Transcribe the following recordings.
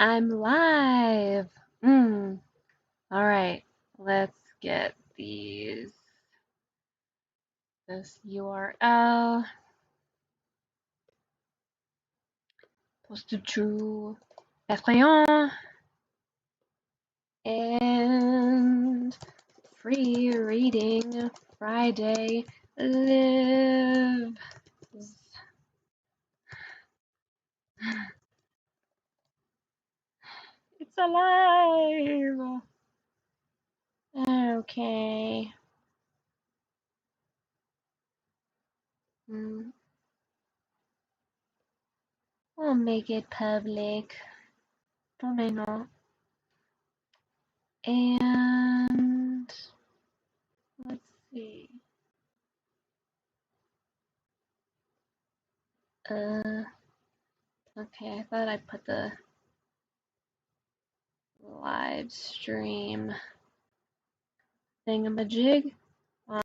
I'm live. All right. Let's get this URL posted to Patreon and free reading Friday lives. It's alive. Okay. We'll make it public. Probably not. And let's see. Okay, I thought I put the live stream thingamajig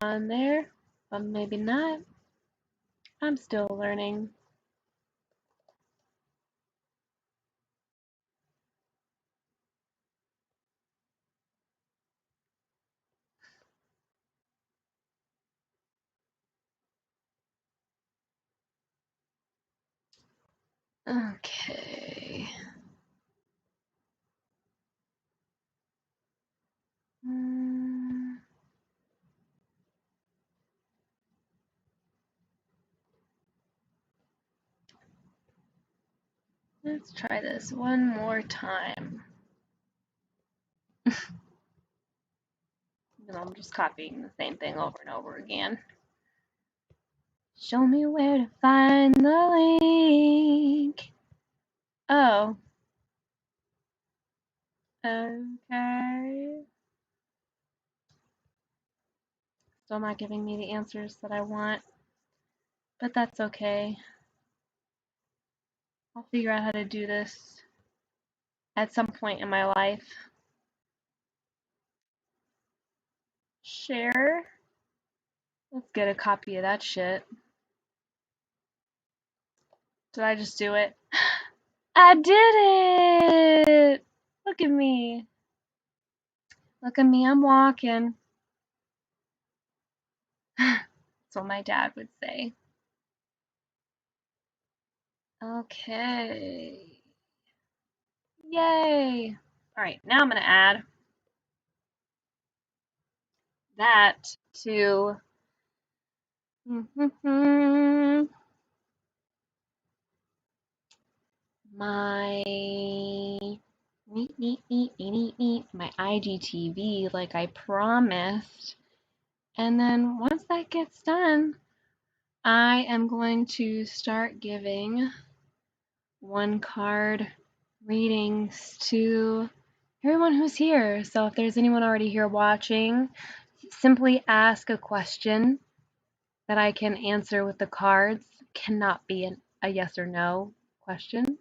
on there, but maybe not. I'm still learning. Okay. Let's try this one more time. I'm just copying the same thing over and over again. Show me where to find the link. Oh. Okay. Still not giving me the answers that I want, but that's okay. I'll figure out how to do this at some point in my life. Share. Let's get a copy of that shit. Did I just do it? I did it! Look at me. Look at me, I'm walking. That's what my dad would say. Okay. Yay! Alright, now I'm going to add that to my IGTV like I promised. And then once that gets done, I am going to start giving one card readings to everyone who's here. So if there's anyone already here watching, simply ask a question that I can answer with the cards. Cannot be a yes or no question.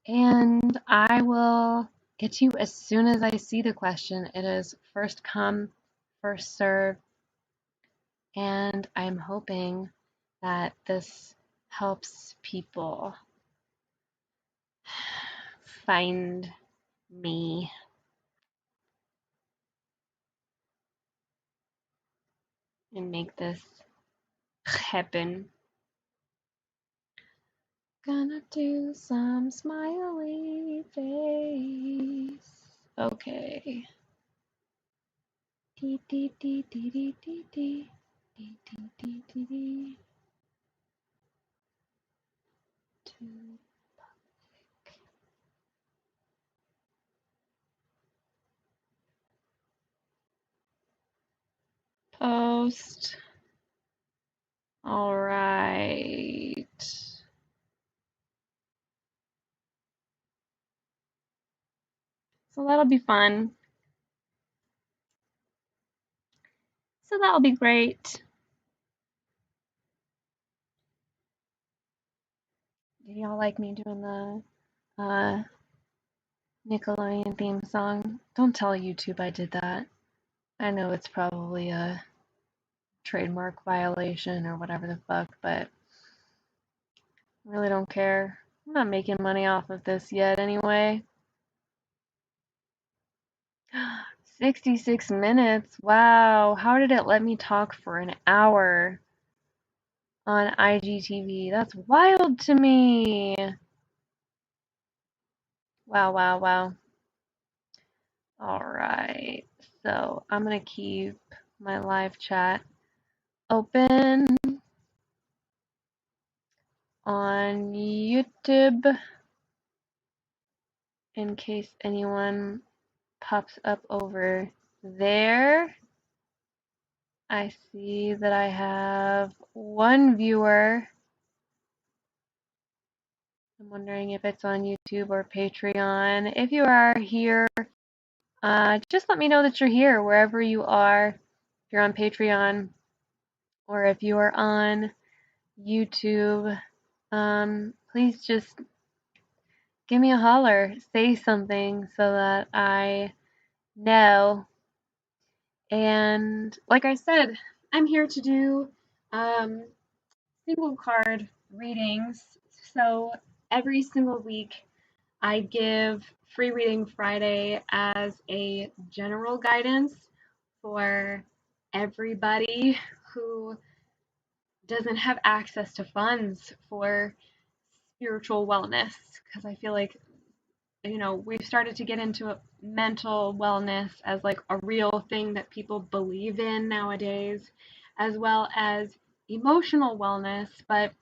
And I will get to you as soon as I see the question. It is first come, first serve. And I'm hoping that this helps people find me. And make this happen. Gonna do some smiley face. Okay. Dee dee dee dee dee dee dee dee dee dee dee dee. To post. All right. So that'll be fun. So that'll be great. Did y'all like me doing the Nickelodeon theme song? Don't tell YouTube I did that. I know it's probably a trademark violation or whatever the fuck, but I really don't care. I'm not making money off of this yet anyway. 66 minutes. Wow. How did it let me talk for an hour on IGTV? That's wild to me. Wow, wow, wow. All right. So I'm going to keep my live chat open on YouTube in case anyone pops up over there. I see that I have one viewer. I'm wondering if it's on YouTube or Patreon. If you are here, just let me know that you're here wherever you are. If you're on Patreon or if you are on YouTube, please just give me a holler, say something so that I know. And like I said, I'm here to do single card readings. So every single week, I give Free Reading Friday as a general guidance for everybody who doesn't have access to funds for spiritual wellness. Because I feel like, we've started to get into mental wellness as like a real thing that people believe in nowadays, as well as emotional wellness. But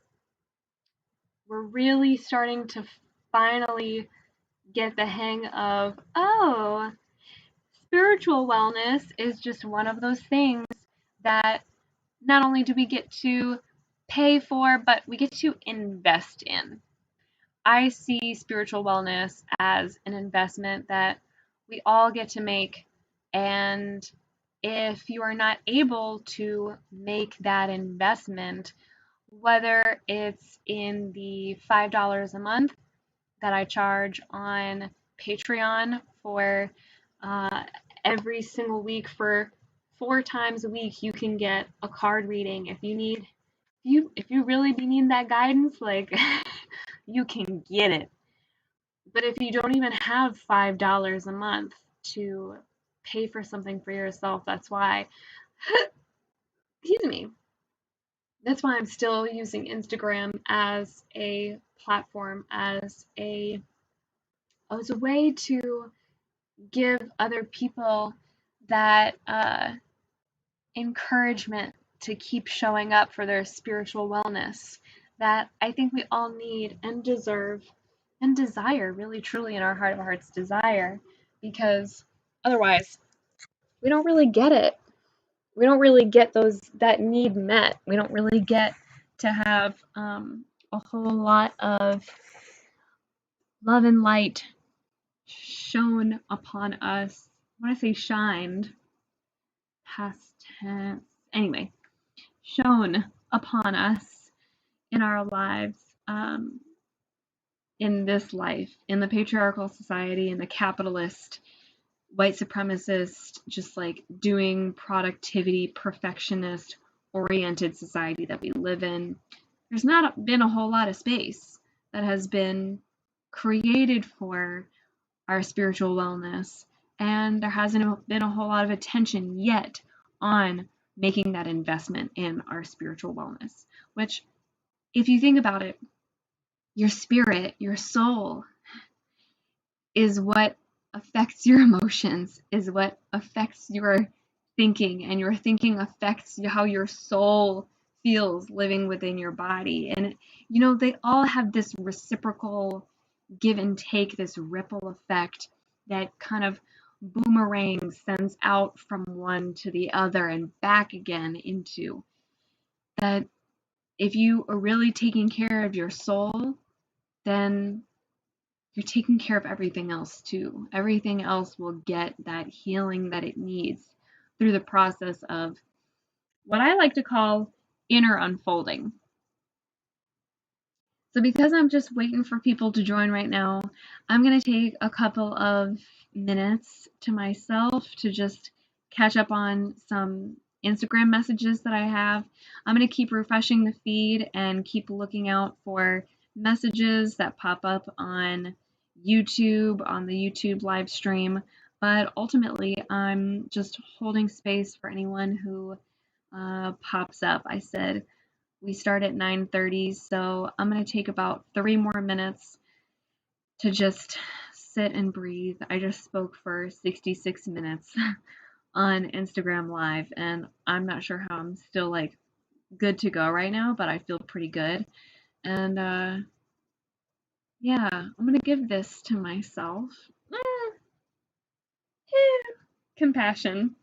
we're really starting to finally get the hang of, oh, spiritual wellness is just one of those things that not only do we get to pay for, but we get to invest in. I see spiritual wellness as an investment that we all get to make. And if you are not able to make that investment, whether it's in the $5 a month that I charge on Patreon for uh, every single week for 4 times a week, you can get a card reading. If you really need that guidance, like you can get it. But if you don't even have $5 a month to pay for something for yourself, that's why, excuse me, that's why I'm still using Instagram as a platform, as a way to give other people that encouragement to keep showing up for their spiritual wellness that I think we all need and deserve and desire, really truly in our heart of hearts desire, because otherwise we don't really get it. We don't really get that need met. We don't really get to have a whole lot of love and light shone upon us. When I say shined, past tense. Anyway, shone upon us in our lives, in this life, in the patriarchal society, in the capitalist, white supremacist, just like doing productivity, perfectionist oriented society that we live in. There's not been a whole lot of space that has been created for our spiritual wellness, and there hasn't been a whole lot of attention yet on making that investment in our spiritual wellness, which, if you think about it, your spirit, your soul is what affects your emotions, is what affects your thinking, and your thinking affects how your soul feels living within your body. And they all have this reciprocal give and take, this ripple effect that kind of boomerang sends out from one to the other and back again into that. If you are really taking care of your soul, then you're taking care of everything else too. Everything else will get that healing that it needs through the process of what I like to call inner unfolding. So because I'm just waiting for people to join right now, I'm going to take a couple of minutes to myself to just catch up on some Instagram messages that I have. I'm going to keep refreshing the feed and keep looking out for messages that pop up on YouTube, on the YouTube live stream. But ultimately, I'm just holding space for anyone who pops up. I said we start at 9:30, so I'm going to take about 3 more minutes to just sit and breathe. I just spoke for 66 minutes on Instagram Live, and I'm not sure how I'm still like good to go right now, but I feel pretty good. And yeah, I'm gonna give this to myself. Mm, Compassion.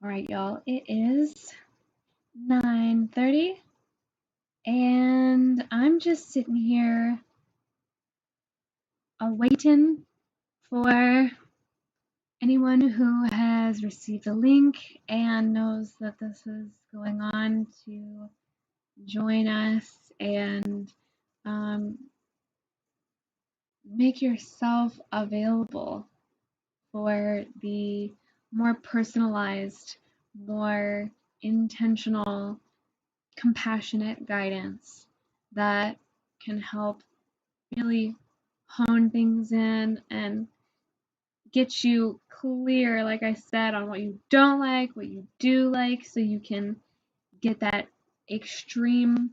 All right, y'all. It is 9:30, and I'm just sitting here waiting for anyone who has received a link and knows that this is going on to join us and um, make yourself available for the more personalized, more intentional, compassionate guidance that can help really hone things in and get you clear, like I said, on what you don't like, what you do like, so you can get that extreme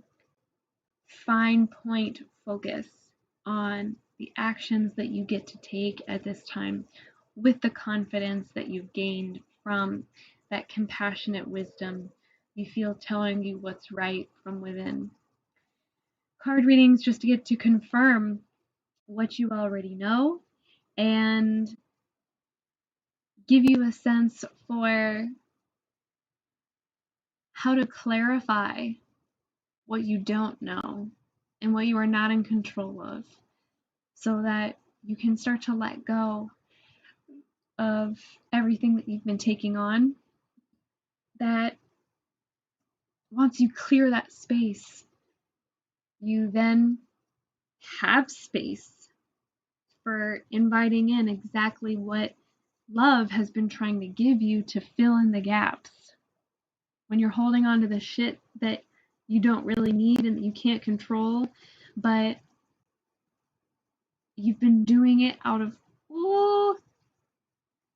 fine point focus on the actions that you get to take at this time with the confidence that you've gained from that compassionate wisdom you feel telling you what's right from within. Card readings just get to confirm what you already know and give you a sense for how to clarify what you don't know and what you are not in control of, so that you can start to let go of everything that you've been taking on. That once you clear that space, you then have space for inviting in exactly what love has been trying to give you to fill in the gaps. When you're holding on to the shit that you don't really need and that you can't control, but you've been doing it out of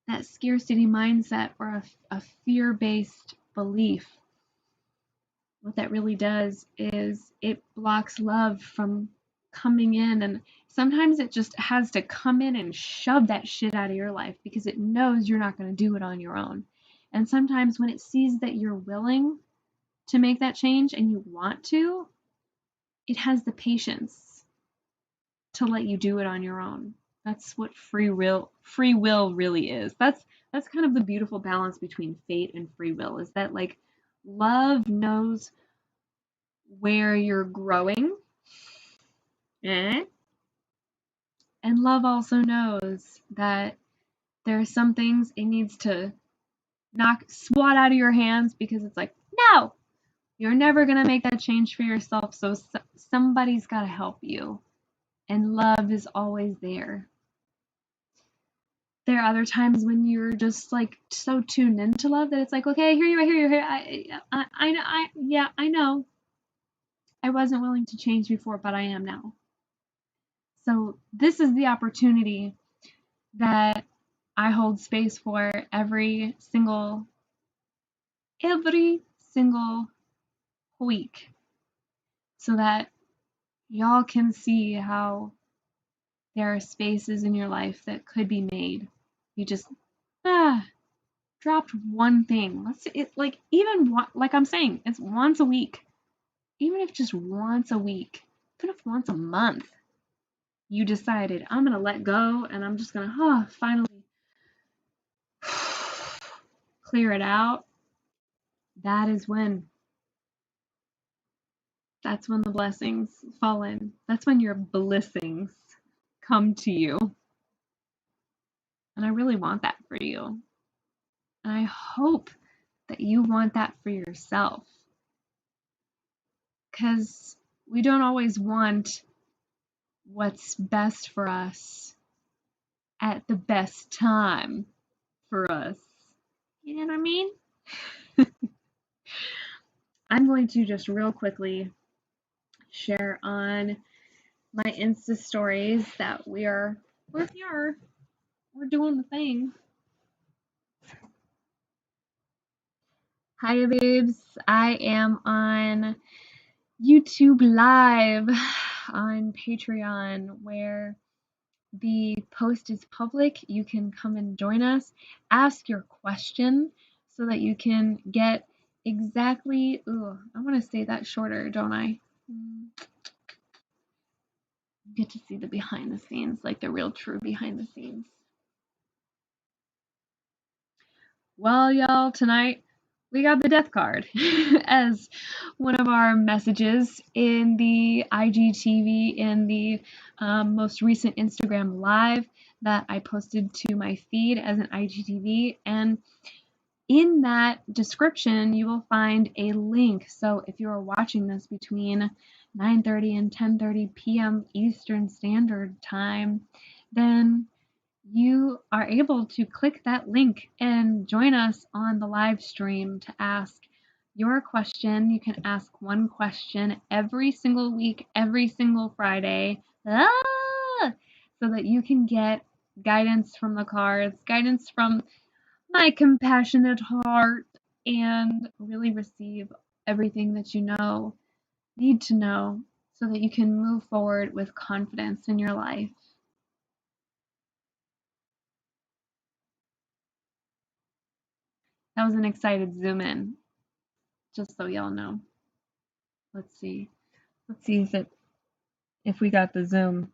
that scarcity mindset or a fear-based belief. What that really does is it blocks love from coming in, and sometimes it just has to come in and shove that shit out of your life because it knows you're not going to do it on your own. And sometimes when it sees that you're willing to make that change and you want to, it has the patience to let you do it on your own. That's what free will really is. That's kind of the beautiful balance between fate and free will, is that like love knows where you're growing, and love also knows that there are some things it needs to swat out of your hands because it's like, no, you're never going to make that change for yourself, so somebody's got to help you. And love is always there. There are other times when you're just like so tuned into love that it's like, okay, here you are. I know. I wasn't willing to change before, but I am now. So this is the opportunity that I hold space for every single week, so that y'all can see how there are spaces in your life that could be made. You just dropped one thing. Like I'm saying, it's once a week. Even if just once a week, even if once a month, you decided I'm gonna let go and I'm just gonna finally clear it out. That's when the blessings fall in. That's when your blessings come to you. And I really want that for you. And I hope that you want that for yourself. Because we don't always want what's best for us at the best time for us. You know what I mean? I'm going to just real quickly share on my Insta stories that we're doing the thing. Hi babes, I am on YouTube Live on Patreon, where the post is public. You can come and join us, ask your question so that you can get exactly, I want to say that shorter, don't I? Get to see the behind the scenes, like the real true behind the scenes. Well, y'all, tonight we got the death card as one of our messages in the IGTV, in the most recent Instagram live that I posted to my feed as an IGTV. And in that description, you will find a link. So if you are watching this between 9:30 and 10:30 p.m. Eastern Standard Time, then you are able to click that link and join us on the live stream to ask your question. You can ask one question every single week, every single Friday, so that you can get guidance from the cards, guidance from my compassionate heart, and really receive everything that you need to know, so that you can move forward with confidence in your life. That was an excited zoom in, just so y'all know. Let's see. Let's see if we got the zoom.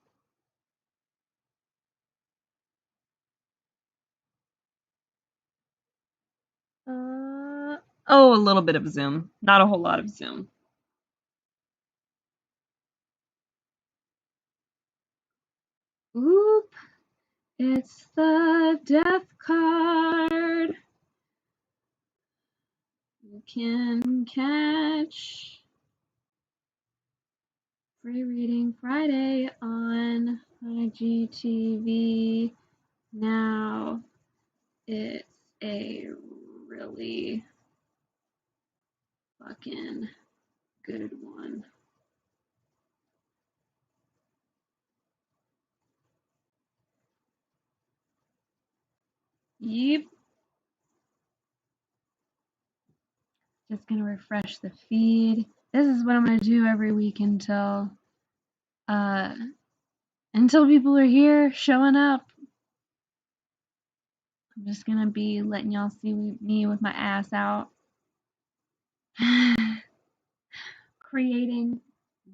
Oh, a little bit of zoom, not a whole lot of zoom. Oop, it's the death card. You can catch Free Reading Friday on IGTV. Now it's a really fucking good one. Yep. Just gonna refresh the feed. This is what I'm gonna do every week until people are here showing up. I'm just gonna be letting y'all see me with my ass out. Creating,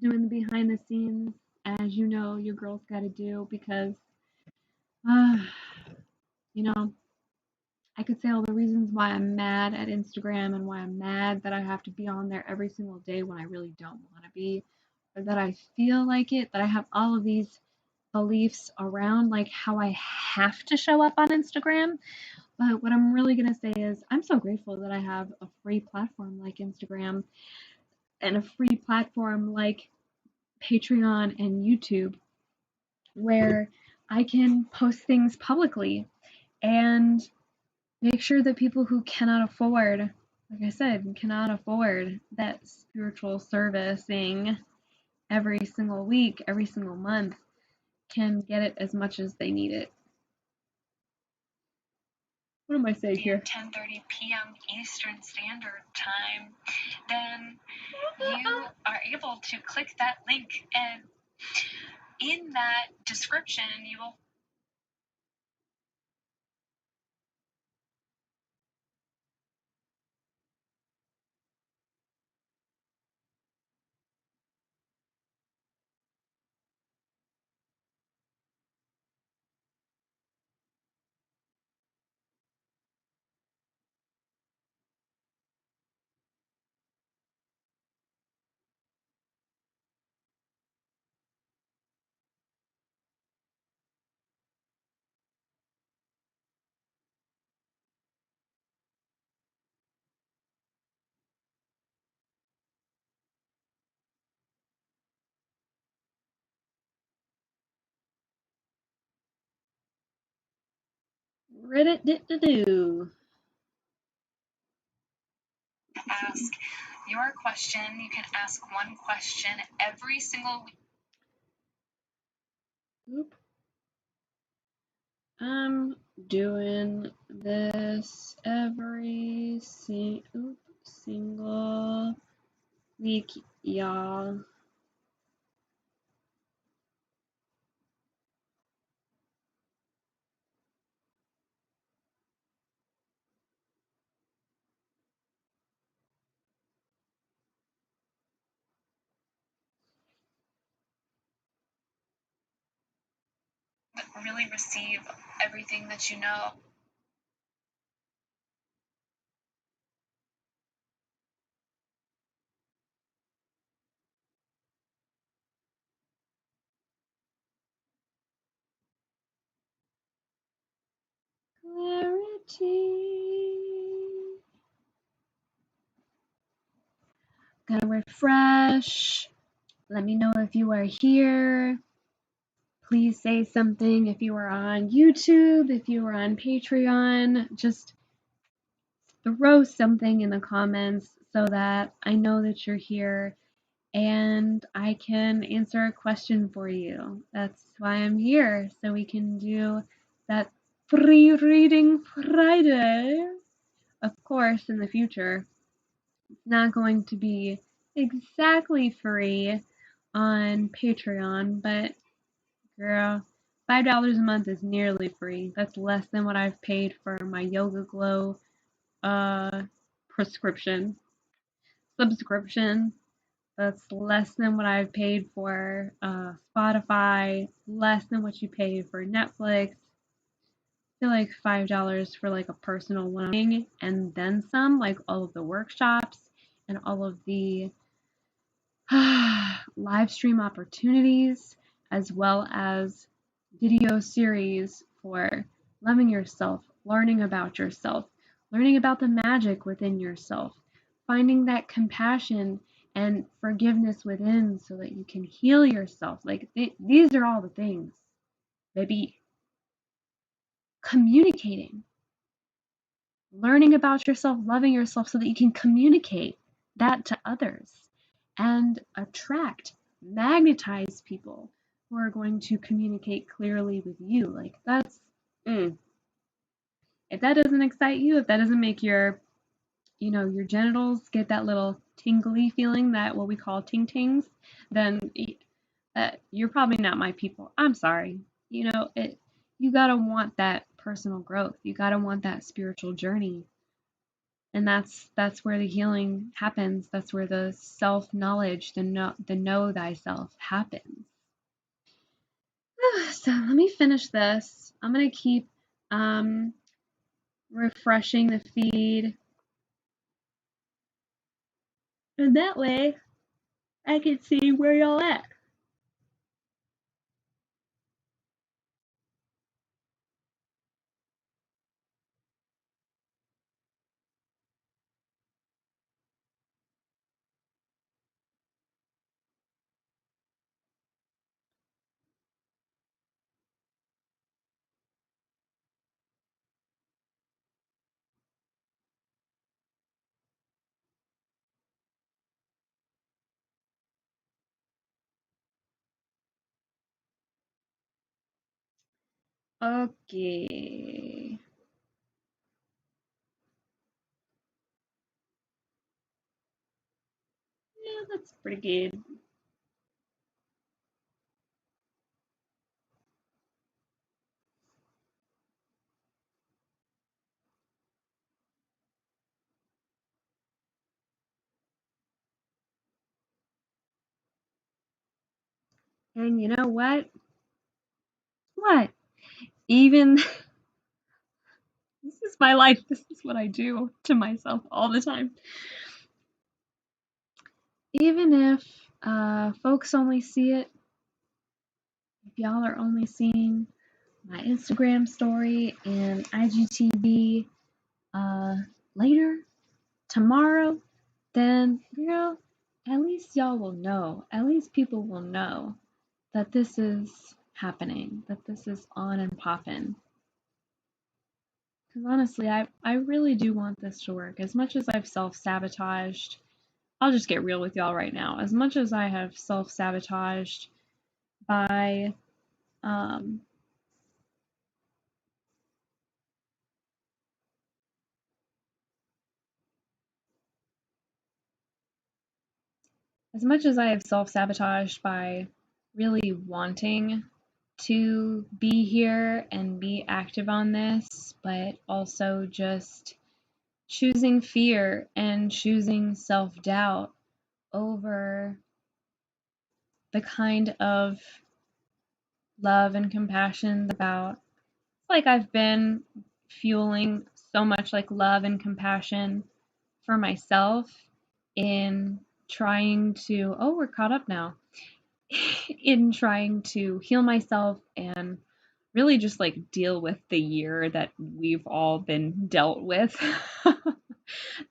doing the behind the scenes, as you know your girl's gotta do, because you know, I could say all the reasons why I'm mad at Instagram and why I'm mad that I have to be on there every single day when I really don't want to be, or that I feel like it, that I have all of these beliefs around like how I have to show up on Instagram. But what I'm really going to say is I'm so grateful that I have a free platform like Instagram and a free platform like Patreon and YouTube where I can post things publicly and make sure that people who cannot afford, like I said, cannot afford that spiritual servicing every single week, every single month, can get it as much as they need it. What am I saying here? 10:30 p.m. Eastern Standard Time, then you are able to click that link, and in that description you will Reddit-do. Ask your question. You can ask one question every single week. Oop. I'm doing this every single week, y'all. Really receive everything that you know. Clarity. Gonna refresh. Let me know if you are here. Please say something if you are on YouTube, if you are on Patreon. Just throw something in the comments so that I know that you're here and I can answer a question for you. That's why I'm here, so we can do that free reading Friday. Of course, in the future, it's not going to be exactly free on Patreon, but girl, $5 a month is nearly free. That's less than what I've paid for my Yoga Glow prescription subscription that's less than what I've paid for Spotify, less than what you pay for Netflix. I feel like $5 for like a personal one and then some, like all of the workshops and all of the live stream opportunities, as well as video series for loving yourself, learning about yourself, learning about the magic within yourself, finding that compassion and forgiveness within so that you can heal yourself. Like these are all the things, baby. Communicating, learning about yourself, loving yourself so that you can communicate that to others and attract, magnetize people who are going to communicate clearly with you. Like that's, if that doesn't excite you, if that doesn't make your, your genitals get that little tingly feeling, that what we call ting tings, then you're probably not my people. I'm sorry. You gotta want that personal growth. You gotta want that spiritual journey. And that's where the healing happens. That's where the self knowledge, the know thyself happens. So let me finish this. I'm gonna keep refreshing the feed, and that way I can see where y'all at. Okay. Yeah, that's pretty good. And you know what? What? Even this is my life. This is what I do to myself all the time. Even if folks only see it, if y'all are only seeing my Instagram story and IGTV later, tomorrow, then, girl, at least y'all will know. At least people will know that this is happening, that this is on and popping. Because honestly, I really do want this to work. As much as I've self sabotaged, I'll just get real with y'all right now. As much as I have self sabotaged by um, as much as I have self sabotaged by really wanting to be here and be active on this, but also just choosing fear and choosing self doubt over the kind of love and compassion about. Like I've been fueling so much like love and compassion for myself in trying to, oh, we're caught up now, in trying to heal myself and really just like deal with the year that we've all been dealt with.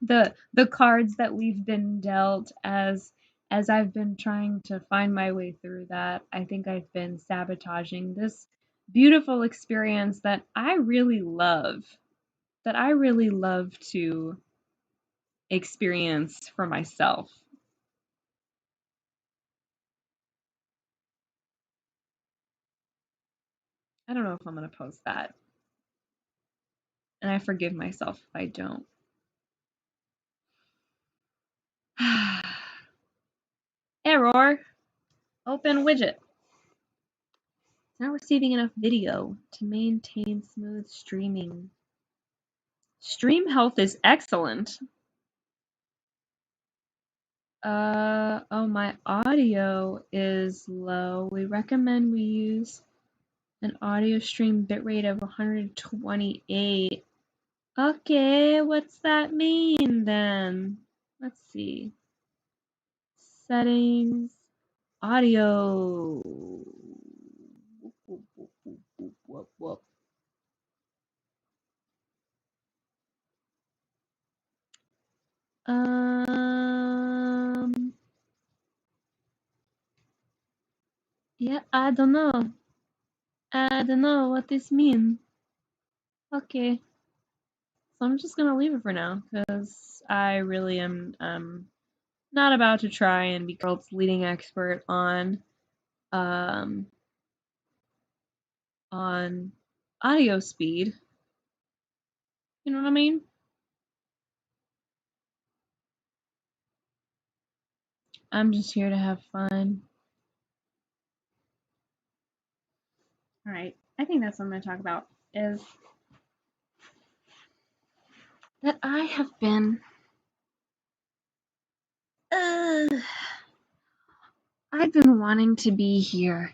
The cards that we've been dealt as I've been trying to find my way through that. I think I've been sabotaging this beautiful experience that I really love, to experience for myself. I don't know if I'm going to post that, and I forgive myself if I don't. Error. Open widget. Not receiving enough video to maintain smooth streaming. Stream health is excellent. Oh, my audio is low. We recommend we use an audio stream bitrate of 128. Okay, what's that mean then? Let's see. Settings, audio. Whoop. Yeah, I don't know. I don't know what this means. Okay, so I'm just gonna leave it for now because I really am not about to try and be the world's leading expert um on audio speed. You know what I mean? I'm just here to have fun. All right, I think that's what I'm gonna talk about is that I have been uh, I've been wanting to be here.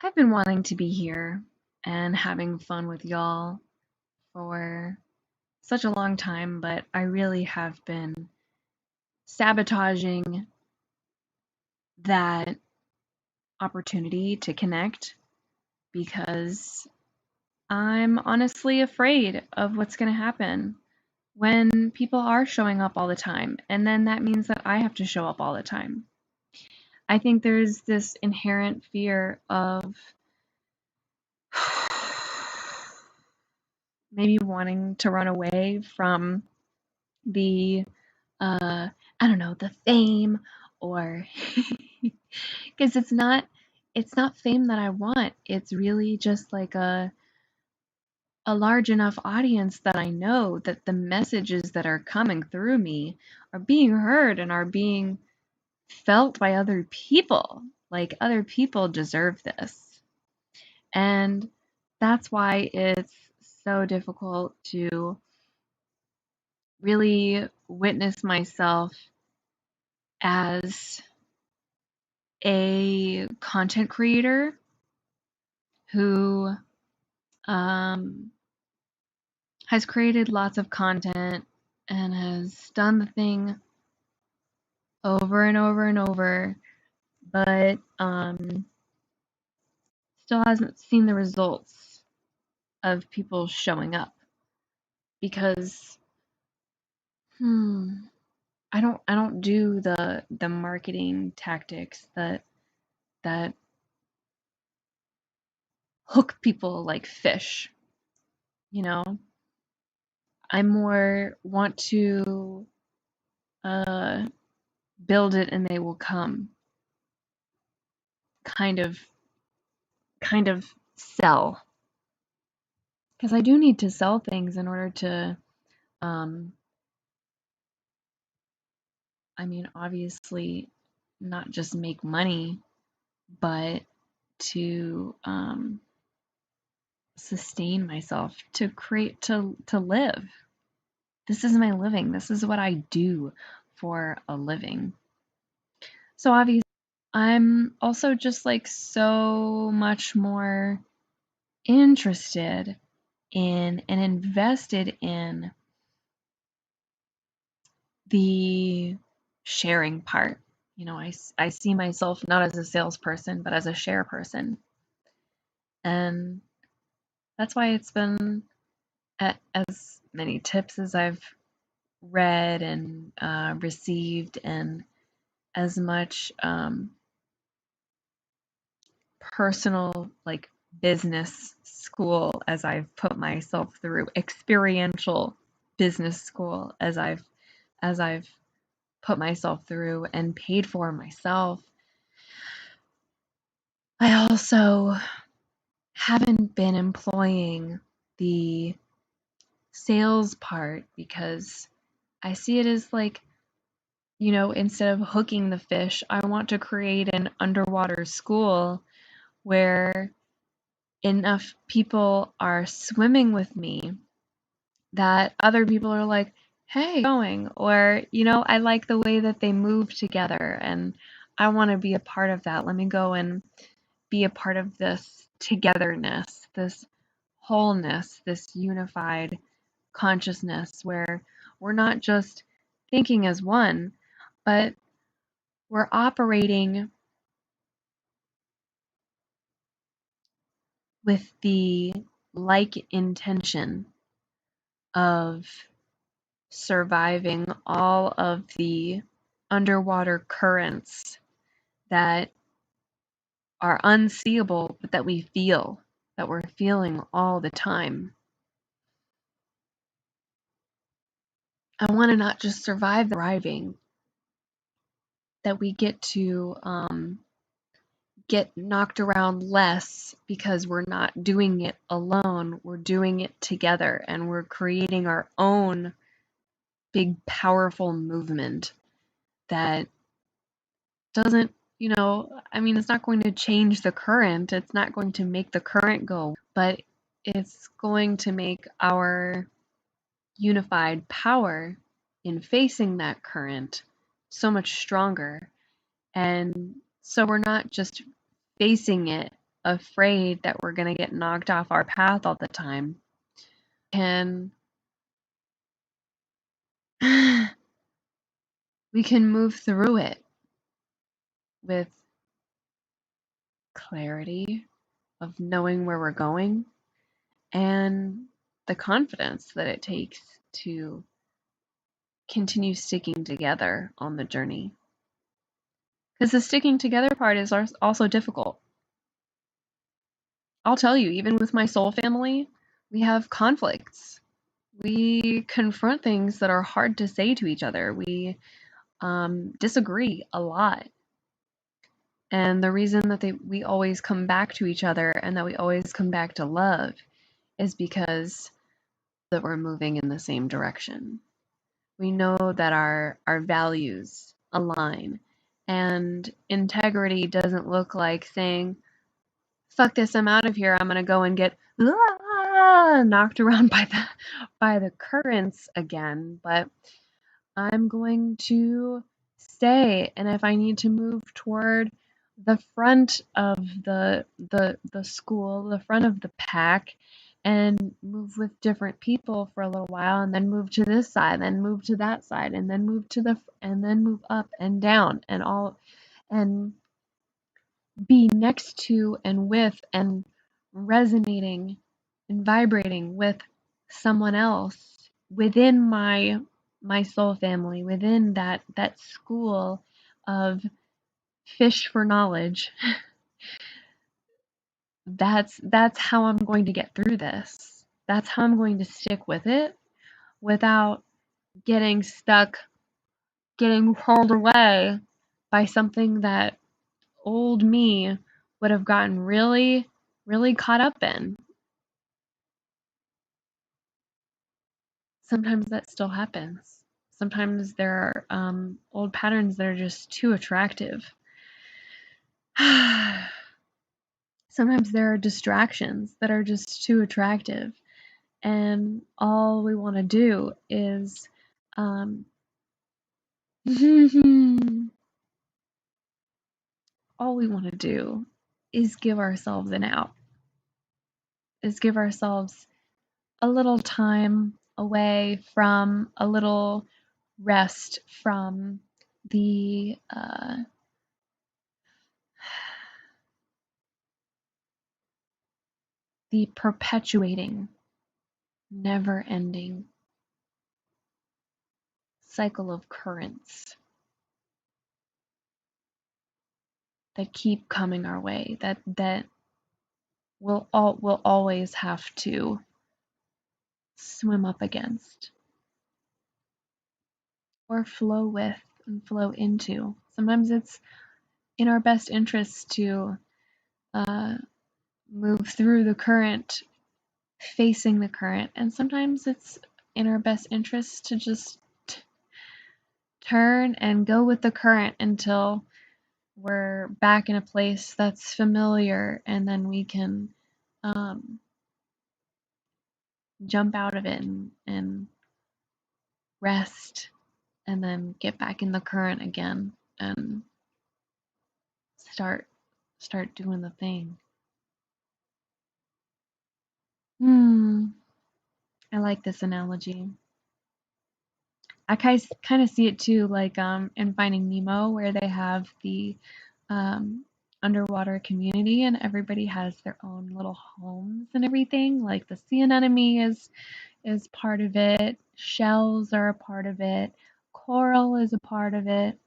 I've been wanting to be here and having fun with y'all for such a long time, but I really have been sabotaging that opportunity to connect because I'm honestly afraid of what's going to happen when people are showing up all the time. And then that means that I have to show up all the time. I think there's this inherent fear of maybe wanting to run away from the I don't know, the fame or because it's not fame that I want. It's really just like a large enough audience that I know that the messages that are coming through me are being heard and are being felt by other people. Like other people deserve this. And that's why it's so difficult to really witness myself as a content creator who um, has created lots of content and has done the thing over and over and over, but still hasn't seen the results of people showing up because I don't do the marketing tactics that hook people like fish, you know. I more want to uh, build it and they will come kind of sell because I do need to sell things in order to um, I mean obviously not just make money but to sustain myself, to create, to live. This is my living. This is what I do for a living. So obviously I'm also just like so much more interested in and invested in the sharing part. You know, I see myself not as a salesperson, but as a share person. And that's why it's been as many tips as I've read and received, and as much personal, like business school as I've put myself through, experiential business school as I've put myself through and paid for myself. I also haven't been employing the sales part because I see it as like, instead of hooking the fish, I want to create an underwater school where enough people are swimming with me that other people are like, hey, going, or, I like the way that they move together and I want to be a part of that. Let me go and be a part of this togetherness, this wholeness, this unified consciousness where we're not just thinking as one, but we're operating with the like intention of surviving all of the underwater currents that are unseeable, but that we feel, that we're feeling all the time. I want to not just survive the thriving, that we get to get knocked around less because we're not doing it alone. We're doing it together and we're creating our own big, powerful movement that doesn't, it's not going to change the current. It's not going to make the current go, but it's going to make our unified power in facing that current so much stronger. And so we're not just facing it afraid that we're going to get knocked off our path all the time. And we can move through it with clarity of knowing where we're going and the confidence that it takes to continue sticking together on the journey. Because the sticking together part is also difficult. I'll tell you, even with my soul family, we have conflicts. We confront things that are hard to say to each other. We disagree a lot. And the reason that we always come back to each other and that we always come back to love is because that we're moving in the same direction. We know that our values align, and integrity doesn't look like saying, fuck this, I'm out of here, I'm gonna go and get knocked around by the currents again, but I'm going to stay, and if I need to move toward the front of the school, the front of the pack, and move with different people for a little while, and then move to this side, then move to that side, and then move up and down, and be next to and with and resonating and vibrating with someone else within my soul family, within that school of fish for knowledge. That's how I'm going to get through this. That's how I'm going to stick with it without getting stuck, getting pulled away by something that old me would have gotten really, really caught up in. Sometimes that still happens. Sometimes there are old patterns that are just too attractive. Sometimes there are distractions that are just too attractive, and all we want to do is all we want to do is give ourselves an out, is give ourselves a little time away from a little rest from the perpetuating, never-ending cycle of currents that keep coming our way, that we'll always have to swim up against or flow with and flow into. Sometimes it's in our best interest to move through the current, facing the current, and sometimes it's in our best interest to just turn and go with the current until we're back in a place that's familiar, and then we can um, jump out of it and rest and then get back in the current again and start doing the thing. Hmm, I like this analogy. I kind of see it too, like in Finding Nemo, where they have the um, underwater community and everybody has their own little homes and everything. Like the sea anemone is part of it. Shells are a part of it. Coral is a part of it.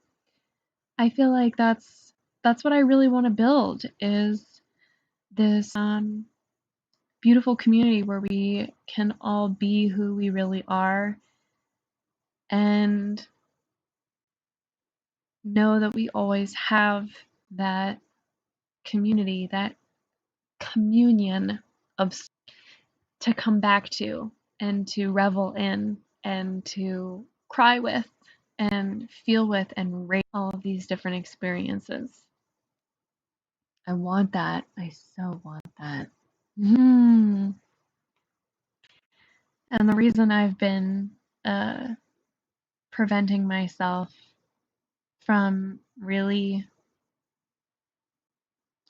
I feel like that's what I really want to build is this beautiful community where we can all be who we really are and know that we always have that community, that communion of to come back to and to revel in and to cry with and feel with and rate all of these different experiences. I want that. I so want that. And the reason I've been uh, preventing myself from really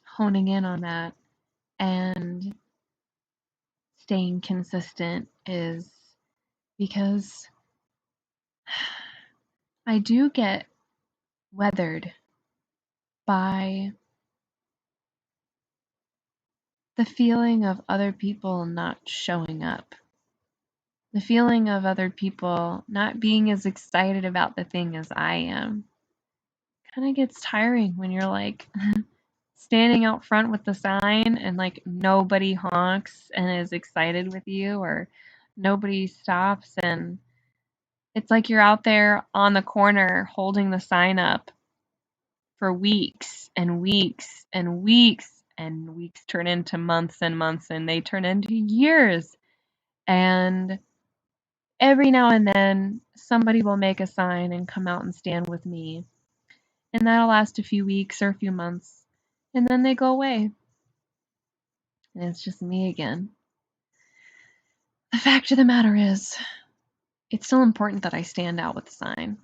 honing in on that and staying consistent is because I do get weathered by the feeling of other people not showing up, the feeling of other people not being as excited about the thing as I am. Kind of gets tiring when you're like standing out front with the sign and like nobody honks and is excited with you, or nobody stops, and it's like you're out there on the corner holding the sign up for weeks and weeks and weeks, and weeks turn into months and months, and they turn into years. And every now and then, somebody will make a sign and come out and stand with me. And that'll last a few weeks or a few months. And then they go away. And it's just me again. The fact of the matter is, it's still important that I stand out with the sign.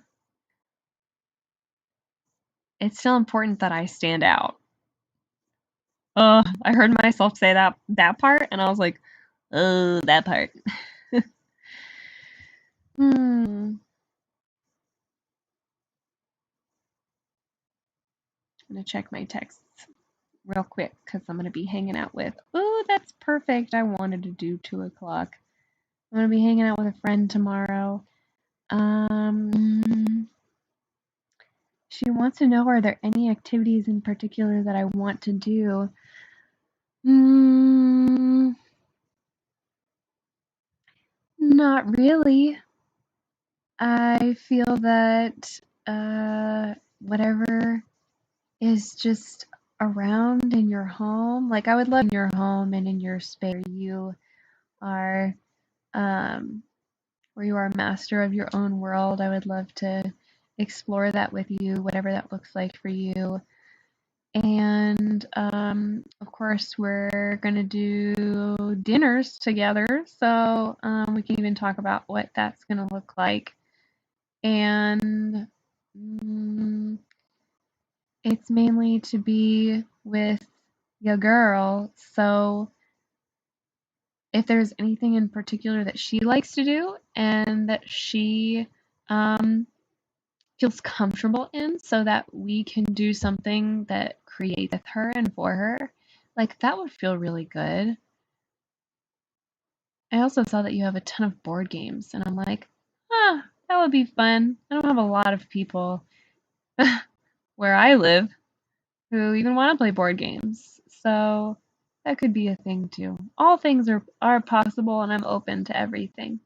It's still important that I stand out. I heard myself say that part, and I was like, oh, that part. I'm gonna check my texts real quick because I'm gonna be hanging out with. Oh, that's perfect. I wanted to do 2 o'clock. I'm gonna be hanging out with a friend tomorrow. She wants to know, are there any activities in particular that I want to do? Not really. I feel that whatever is just around in your home, like I would love in your home and in your space are um, where you are a master of your own world. I would love to explore that with you, whatever that looks like for you. And of course, we're going to do dinners together. So we can even talk about what that's going to look like. And it's mainly to be with your girl. So if there's anything in particular that she likes to do and that she feels comfortable in, so that we can do something that creates with her and for her, like that would feel really good. I also saw that you have a ton of board games, and I'm like, that would be fun. I don't have a lot of people where I live who even want to play board games, so that could be a thing too. All things are possible, and I'm open to everything.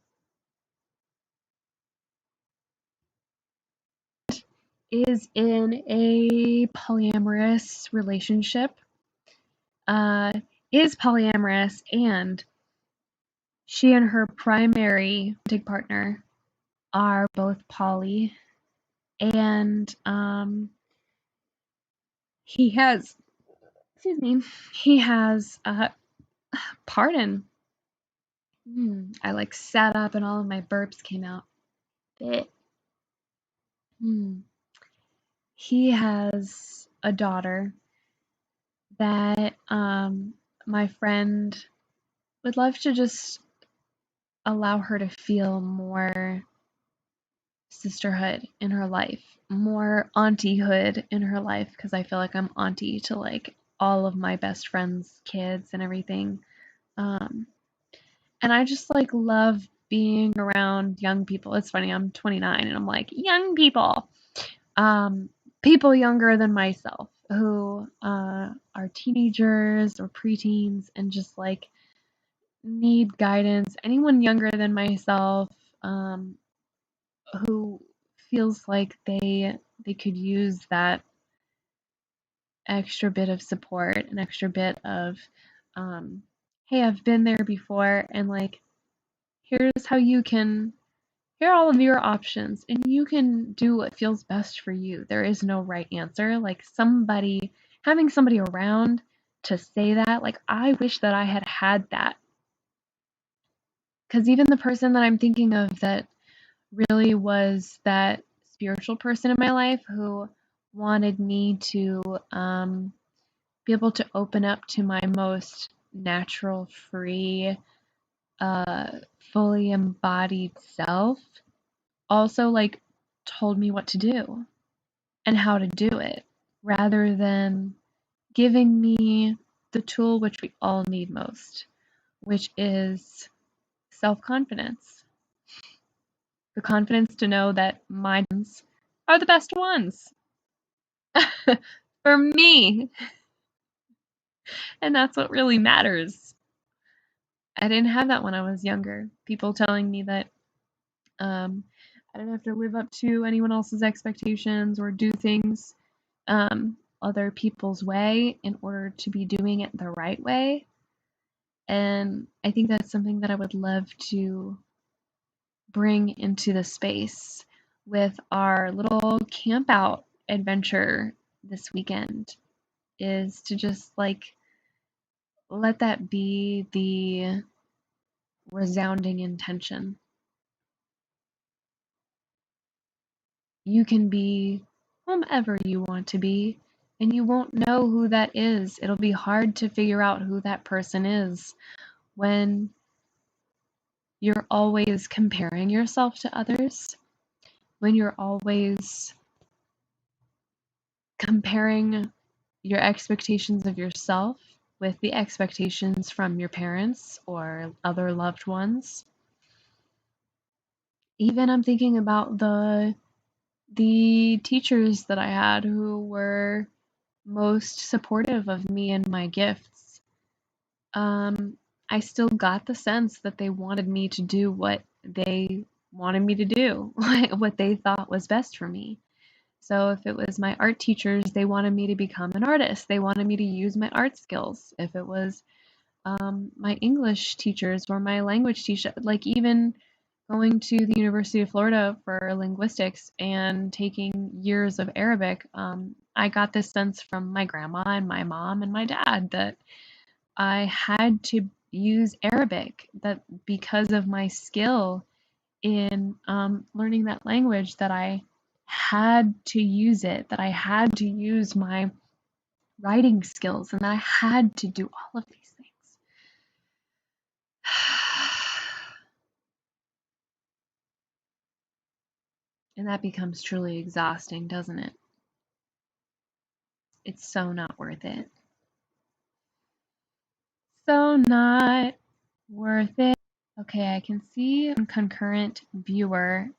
Is in a polyamorous relationship, is polyamorous, and she and her primary romantic partner are both poly. And he has, excuse me, he has pardon. I like sat up and all of my burps came out. He has a daughter that my friend would love to just allow her to feel more sisterhood in her life, more auntie-hood in her life, because I feel like I'm auntie to like all of my best friends' kids and everything. And I just like love being around young people. It's funny, I'm 29 and I'm like, young people. People younger than myself who are teenagers or preteens and just like need guidance. Anyone younger than myself who feels like they could use that extra bit of support, an extra bit of hey, I've been there before, and like here's how you can, here are all of your options and you can do what feels best for you. There is no right answer. Like somebody, having somebody around to say that, like I wish that I had had that. Because even the person that I'm thinking of that really was that spiritual person in my life who wanted me to be able to open up to my most natural, free, fully embodied self, also like told me what to do and how to do it rather than giving me the tool which we all need most, which is self confidence. The confidence to know that my ones are the best ones for me. And that's what really matters. I didn't have that when I was younger. People telling me that I didn't have to live up to anyone else's expectations or do things other people's way in order to be doing it the right way. And I think that's something that I would love to bring into the space with our little camp out adventure this weekend, is to just like let that be the resounding intention. You can be whomever you want to be, and you won't know who that is. It'll be hard to figure out who that person is when you're always comparing yourself to others, when you're always comparing your expectations of yourself with the expectations from your parents or other loved ones. Even I'm thinking about the teachers that I had who were most supportive of me and my gifts. I still got the sense that they wanted me to do what they wanted me to do, what they thought was best for me. So if it was my art teachers, they wanted me to become an artist. They wanted me to use my art skills. If it was my English teachers or my language teacher, like even going to the University of Florida for linguistics and taking years of Arabic, I got this sense from my grandma and my mom and my dad that I had to use Arabic, that because of my skill in learning that language, that I had to use it, that I had to use my writing skills, and that I had to do all of these things. And that becomes truly exhausting, doesn't it? It's so not worth it. So not worth it. Okay, I can see concurrent viewer,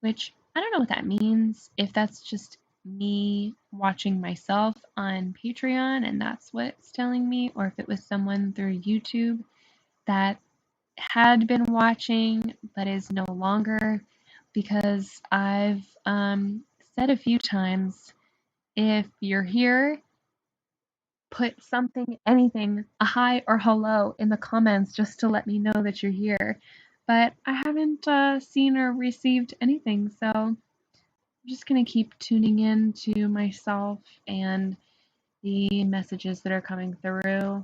which I don't know what that means. If that's just me watching myself on Patreon and that's what it's telling me, or if it was someone through YouTube that had been watching but is no longer, because I've said a few times, if you're here, put something, anything, a hi or hello in the comments just to let me know that you're here. But I haven't seen or received anything, so I'm just going to keep tuning in to myself and the messages that are coming through.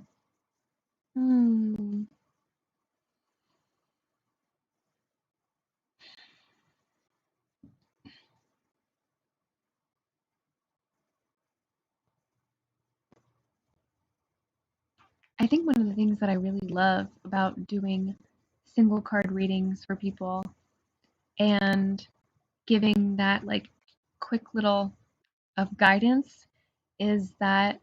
I think one of the things that I really love about doing single card readings for people and giving that like quick little of guidance is that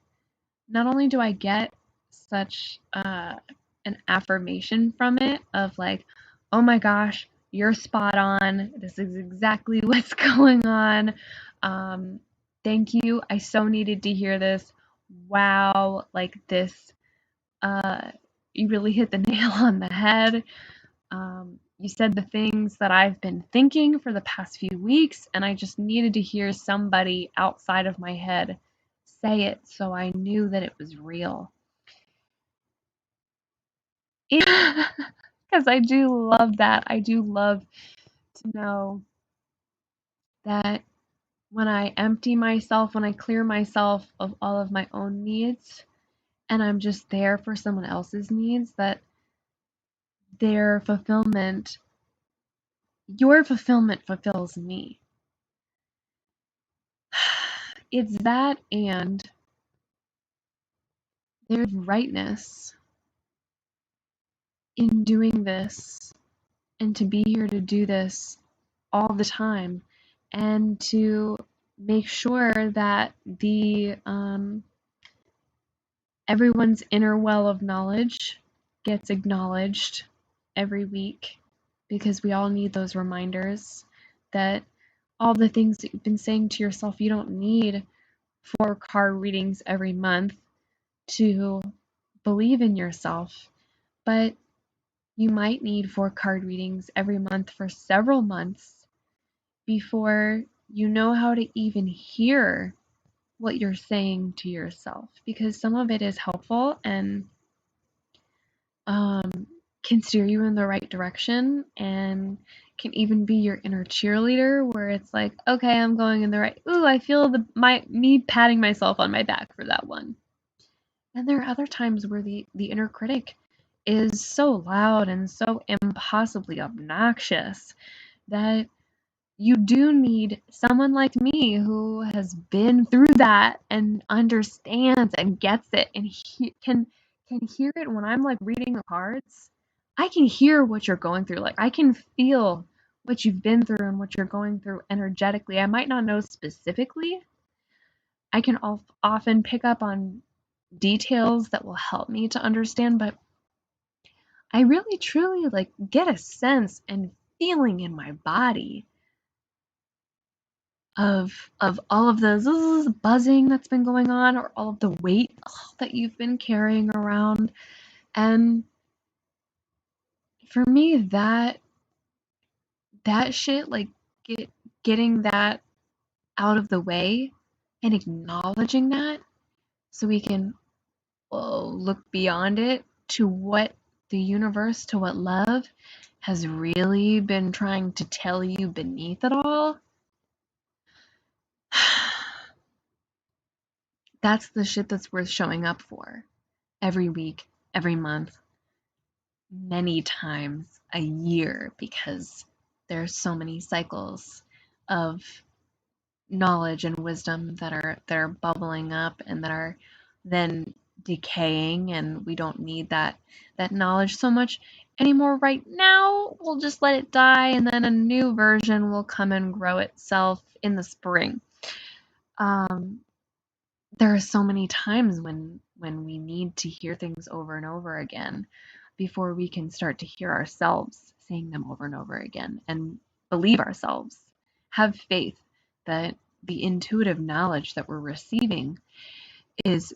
not only do I get such an affirmation from it of like, oh my gosh, you're spot on. This is exactly what's going on. Thank you. I so needed to hear this. Wow, like this, you really hit the nail on the head. You said the things that I've been thinking for the past few weeks, and I just needed to hear somebody outside of my head say it so I knew that it was real. Because I do love that. I do love to know that when I empty myself, when I clear myself of all of my own needs, and I'm just there for someone else's needs, that their fulfillment, your fulfillment fulfills me. It's that, and there's rightness in doing this and to be here to do this all the time and to make sure that the everyone's inner well of knowledge gets acknowledged every week, because we all need those reminders that all the things that you've been saying to yourself, you don't need 4 card readings every month to believe in yourself, but you might need 4 card readings every month for several months before you know how to even hear what you're saying to yourself, because some of it is helpful and can steer you in the right direction and can even be your inner cheerleader, where it's like, okay, I'm going in the right. Ooh, I feel me patting myself on my back for that one. And there are other times where the inner critic is so loud and so impossibly obnoxious that you do need someone like me who has been through that and understands and gets it and can hear it when I'm like reading the cards. I can hear what you're going through. Like I can feel what you've been through and what you're going through energetically. I might not know specifically. I can often pick up on details that will help me to understand, but I really truly like get a sense and feeling in my body of all of the buzzing that's been going on, or all of the weight that you've been carrying around. And for me, that shit, like getting that out of the way and acknowledging that, so we can look beyond it to what the universe, to what love has really been trying to tell you beneath it all. That's the shit that's worth showing up for every week, every month, many times a year, because there's so many cycles of knowledge and wisdom that are bubbling up and that are then decaying, and we don't need that knowledge so much anymore right now. We'll just let it die, and then a new version will come and grow itself in the spring. There are so many times when we need to hear things over and over again before we can start to hear ourselves saying them over and over again and believe ourselves, have faith that the intuitive knowledge that we're receiving is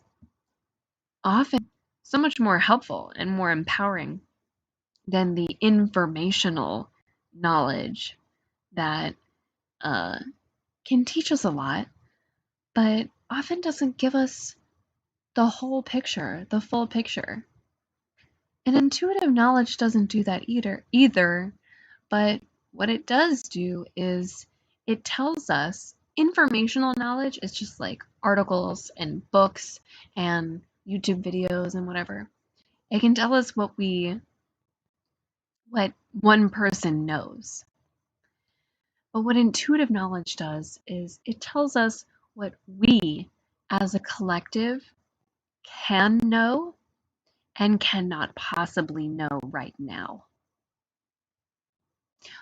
often so much more helpful and more empowering than the informational knowledge that can teach us a lot, but often doesn't give us the whole picture, the full picture. And intuitive knowledge doesn't do that either, but what it does do is it tells us informational knowledge is just like articles and books and YouTube videos and whatever. It can tell us what one person knows. But what intuitive knowledge does is it tells us what we as a collective can know and cannot possibly know right now.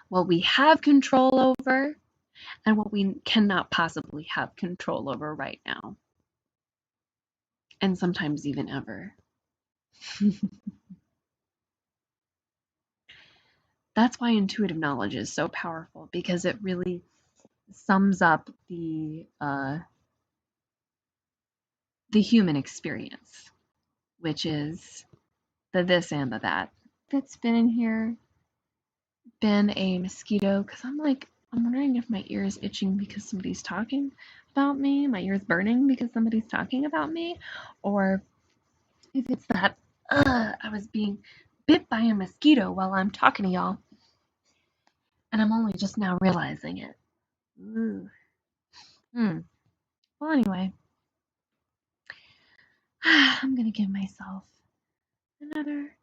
What we have control over and what we cannot possibly have control over right now. And sometimes even ever. That's why intuitive knowledge is so powerful, because it really sums up the human experience, which is the this and the that. That's been in here, been a mosquito, because I'm wondering if my ear is itching because somebody's talking about me, my ear is burning because somebody's talking about me, or if it's that, I was being bit by a mosquito while I'm talking to y'all, and I'm only just now realizing it. Ooh. Well, anyway, I'm gonna give myself another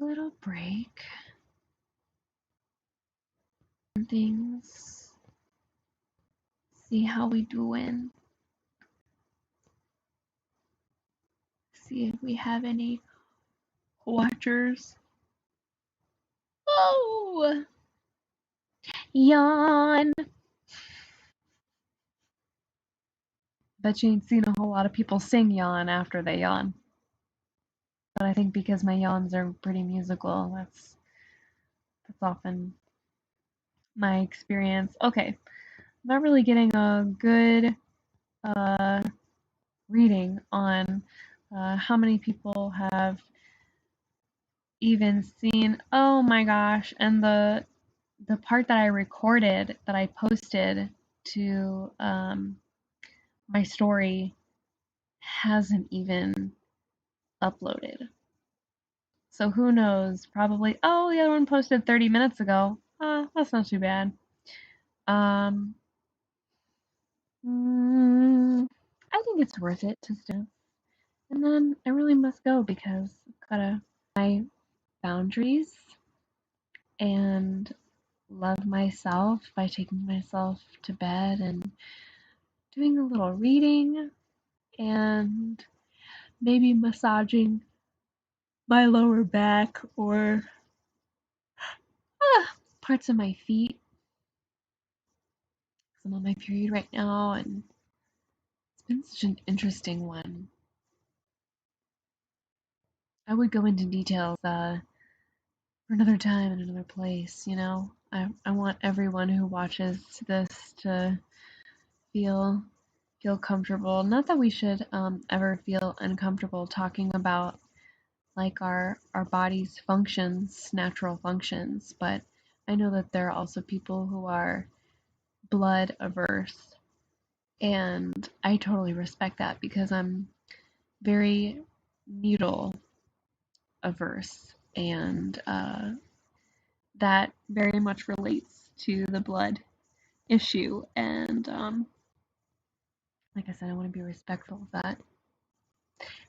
little break. Things. See how we doing. See if we have any watchers. Oh, yawn. Bet you ain't seen a whole lot of people sing yawn after they yawn. But I think because my yawns are pretty musical, that's often my experience. Okay, I'm not really getting a good reading on how many people have even seen. Oh my gosh! And the part that I recorded that I posted to my story hasn't even uploaded. So who knows? Probably. Oh, the other one posted 30 minutes ago. That's not too bad. Um, I think it's worth it to still. And then I really must go because I've gotta my boundaries and love myself by taking myself to bed and doing a little reading and maybe massaging my lower back or parts of my feet. I'm on my period right now, and it's been such an interesting one. I would go into details for another time and another place, you know? I want everyone who watches this to feel comfortable. Not that we should ever feel uncomfortable talking about like our body's functions, natural functions, but I know that there are also people who are blood averse, and I totally respect that because I'm very needle averse, and that very much relates to the blood issue. And like I said, I want to be respectful of that.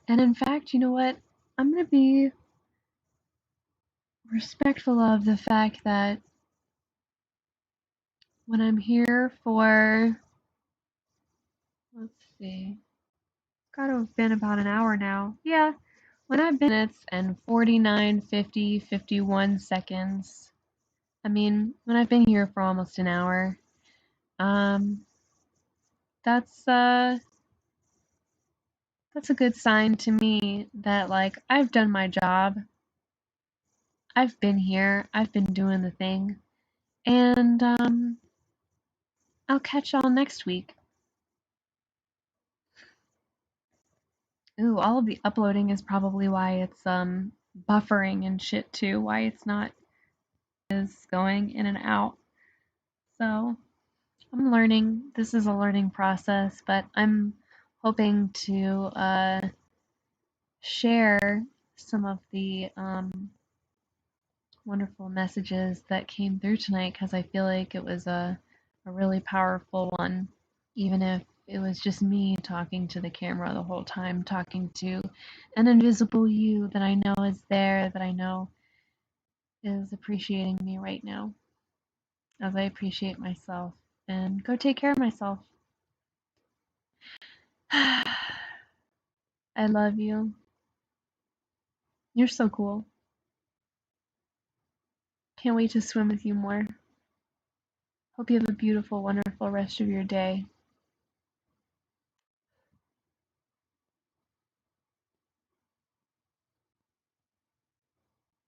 And in fact, you know what? I'm going to be respectful of the fact that when I'm here for, let's see, gotta have been about an hour now. Yeah, when I've been minutes and 49, 50, 51 seconds. I mean, when I've been here for almost an hour, um, that's that's a good sign to me that like I've done my job. I've been here. I've been doing the thing, and I'll catch y'all next week. Ooh, all of the uploading is probably why it's buffering and shit too. Why it's not is going in and out. So I'm learning. This is a learning process, but I'm hoping to share some of the wonderful messages that came through tonight because I feel like it was a really powerful one, even if it was just me talking to the camera the whole time, talking to an invisible you that I know is there, that I know is appreciating me right now as I appreciate myself and go take care of myself. I love you. You're so cool. Can't wait to swim with you more. Hope you have a beautiful, wonderful rest of your day.